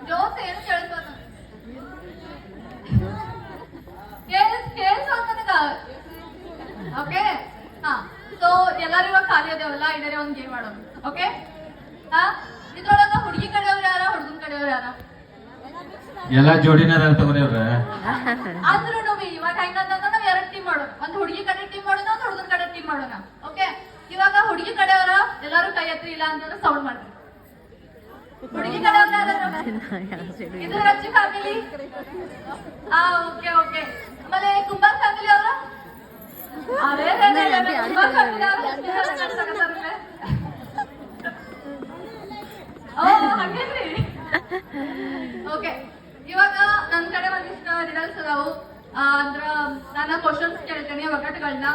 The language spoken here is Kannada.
ಜೋಸ್ ಏನು ಕೇಳಿಸ್ಬೋದು ನನಗ ಓಕೆ ಹಾ ಸೊ ಎಲ್ಲರೂ ಇವಾಗ ಖಾಲಿ ಅದೇವಲ್ಲ ಇದಾರೆ ಒಂದ್ ಗೇಮ್ ಮಾಡೋಣ ಓಕೆ ಹಾ ಇದ್ರೊಳಗ ಹುಡುಗಿ ಕಡೆಯವ್ರು ಯಾರ ಹುಡುಗನ್ ಕಡೆಯವ್ರು ಯಾರ ಎಲ್ಲ ಜೋಡಿನಾರ ತಗೋರಿ ಅವ್ರ ಅಂದ್ರೂ ಇವಾಗ ಹೆಂಗಂತಂದ್ರೆ ನಾವ್ 2 ಟೀಮ್ ಮಾಡೋಣ ಒಂದ್ ಹುಡುಗಿ ಕಡೆ ಟೀಮ್ ಮಾಡೋಣ ಒಂದ್ ಹುಡುಗನ್ ಕಡೆ ಟೀಮ್ ಮಾಡೋಣ ಓಕೆ ಇವಾಗ ಹುಡುಗಿ ಕಡೆಯವರ ಎಲ್ಲರೂ ಕೈ ಎತ್ತಿ ಇಲ್ಲ ಅಂತಂದ್ರೆ ಸೌಂಡ್ ಮಾಡ್ರಿ ಹುಡುಗಿ ಕಡೆಯವ್ರ ಇದು ರಚ್ಚಿ ಫ್ಯಾಮಿಲಿ ಹಾ ಓಕೆ ಓಕೆ ಆಮೇಲೆ ಕುಂಬಾರ್ ಫ್ಯಾಮಿಲಿ ಅವರ ಅದೇ ಕುಂಬಾರ್ ಫ್ಯಾಮಿಲಿ ಹಂಗೇನ್ರಿ ಓಕೆ ಇವಾಗ ನನ್ ಕಡೆ ಒಂದಿಷ್ಟು ರಿಡಲ್ಸ್ ಅದಾವು ಅಂದ್ರ ನಾನು ಕ್ವಶನ್ಸ್ ಕೇಳ್ತೇನೆ ಒಗಟುಗಳನ್ನ